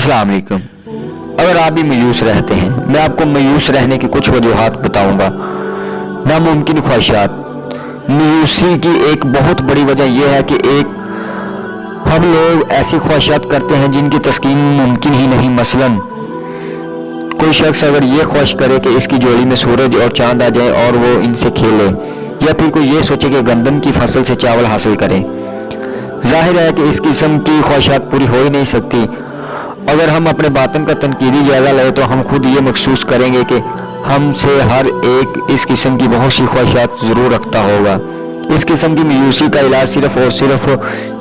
अस्सलाम वालेकुम। अगर आप भी मायूस रहते हैं, मैं आपको मायूस रहने की कुछ वजूहात बताऊंगा। नामुमकिन ख्वाहिशात। मायूसी की एक बहुत बड़ी वजह यह है कि हम लोग ऐसी ख्वाहिशात करते हैं जिनकी तस्कीन मुमकिन ही नहीं। मसलन कोई शख्स अगर ये ख्वाहिश करे कि इसकी जोड़ी में सूरज और चांद आ जाए और वो इनसे खेले, या फिर कोई ये सोचे कि गंदम की फसल से चावल हासिल करे, जाहिर है कि इस किस्म की ख्वाहिशात पूरी हो ही नहीं सकती। अगर हम अपने बातन का तनकीदी जायजा लें तो हम खुद ये महसूस करेंगे कि हमसे हर एक इस किस्म की बहुत सी ख्वाहिशात ज़रूर रखता होगा। इस किस्म की मायूसी का इलाज सिर्फ और सिर्फ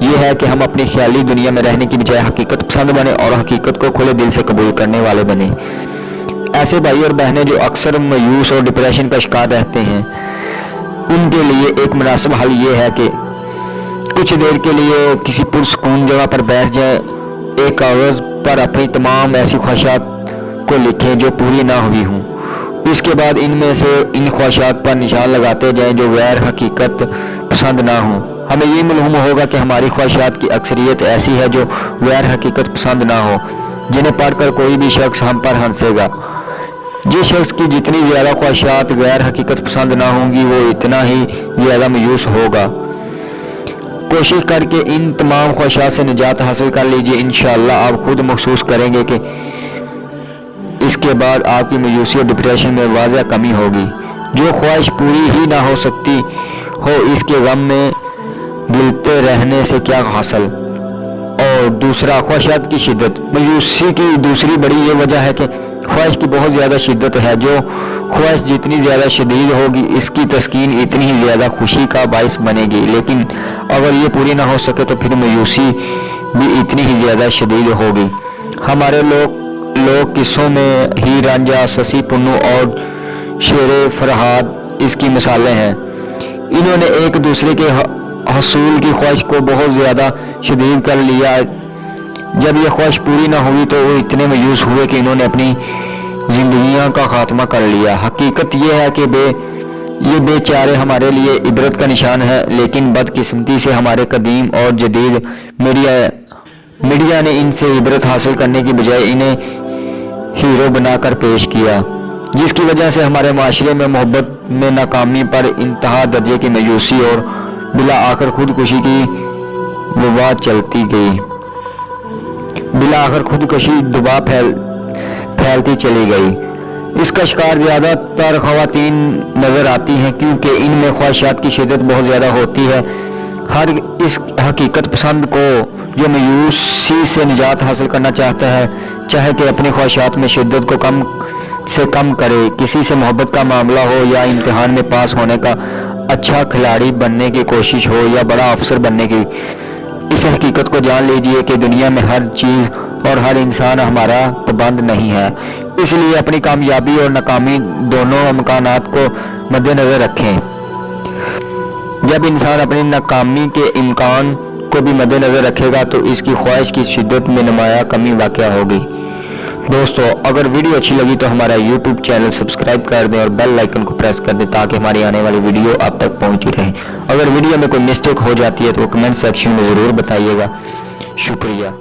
ये है कि हम अपनी ख्याली दुनिया में रहने की बजाय हकीकत पसंद बने और हकीकत को खुले दिल से कबूल करने वाले बने। ऐसे भाई और बहनें जो अक्सर मायूस और डिप्रेशन का शिकार रहते हैं, उनके लिए एक मुनासिब हल ये है कि कुछ देर के लिए किसी पुरसकून जगह पर बैठ जाए, एक कागज़ पर अपनी तमाम ऐसी ख्वाहिशात को लिखें जो पूरी ना हुई हों। उसके बाद इनमें से इन ख्वाहिशात पर निशान लगाते जाएं जो गैर हकीकत पसंद ना हो। हमें ये मालूम होगा कि हमारी ख्वाहिशात की अक्सरियत ऐसी है जो गैर हकीकत पसंद ना हो, जिन्हें पढ़कर कोई भी शख्स हम पर हंसेगा। जिस शख्स की जितनी ज़्यादा ख्वाहिशात गैर हकीकत पसंद ना होंगी, वो इतना ही ज़्यादा मायूस होगा। कोशिश करके इन तमाम ख्वाहिशात से निजात हासिल कर लीजिए। इंशाअल्लाह आप खुद महसूस करेंगे कि इसके बाद आपकी मायूसी और डिप्रेशन में वाज़ह कमी होगी। जो ख्वाहिश पूरी ही ना हो सकती हो, इसके गम में गिलते रहने से क्या हासिल। और दूसरा, ख्वाहिशात की शिद्दत। मायूसी की दूसरी बड़ी ये वजह है कि ख्वाहिश की बहुत ज़्यादा शिद्दत है। जो ख्वाहिश जितनी ज़्यादा शदीद होगी, इसकी तस्कीन इतनी ही ज़्यादा खुशी का बाइस बनेगी। लेकिन अगर ये पूरी ना हो सके तो फिर मायूसी भी इतनी ही ज़्यादा शदीद होगी। हमारे लोग किस्सों में ही रांझा, ससी पुन्नू और शेर फरहाद इसकी मिसालें हैं। इन्होंने एक दूसरे के हसूल की ख्वाहिश को बहुत ज़्यादा शदीद कर लिया। जब यह ख्वाहिश पूरी ना हुई तो वो इतने मायूस हुए कि इन्होंने अपनी जिंदगियां का खात्मा कर लिया। हकीकत यह है कि ये बेचारे हमारे लिए इबरत का निशान है, लेकिन बदकिस्मती से हमारे कदीम और जदीद मीडिया ने इनसे इबरत हासिल करने की बजाय इन्हें हीरो बनाकर पेश किया, जिसकी वजह से हमारे माशरे में मोहब्बत में नाकामी पर इंतहा दर्जे की मायूसी और बिला आखिर खुदकुशी की वबा चलती गई। बिला आखिर खुदकुशी दुबा फैलती चली गई। इसका शिकार ज़्यादातर ख़वातीन नज़र आती हैं, क्योंकि इनमें ख्वाहिशात की शिद्दत बहुत ज़्यादा होती है। हर इस हकीकत पसंद को जो मायूसी से निजात हासिल करना चाहता है, चाहे कि अपनी ख्वाहिशात में शिद्दत को कम से कम करे, किसी से मोहब्बत का मामला हो या इम्तिहान में पास होने का, अच्छा खिलाड़ी बनने की कोशिश हो या बड़ा अफसर बनने की, इस हकीकत को जान लीजिए कि दुनिया में हर चीज़ और हर इंसान हमारा पाबंद नहीं है। इसलिए अपनी कामयाबी और नाकामी दोनों इम्कानात को मद्देनज़र रखें। जब इंसान अपनी नाकामी के इम्कान को भी मद्देनज़र रखेगा तो इसकी ख्वाहिश की शिद्दत में नुमाया कमी वाक़या होगी। दोस्तों, अगर वीडियो अच्छी लगी तो हमारा YouTube चैनल सब्सक्राइब कर दें और बेल आइकन को प्रेस कर दें ताकि हमारी आने वाली वीडियो आप तक पहुंची रहे। अगर वीडियो में कोई मिस्टेक हो जाती है तो कमेंट सेक्शन में ज़रूर बताइएगा। शुक्रिया।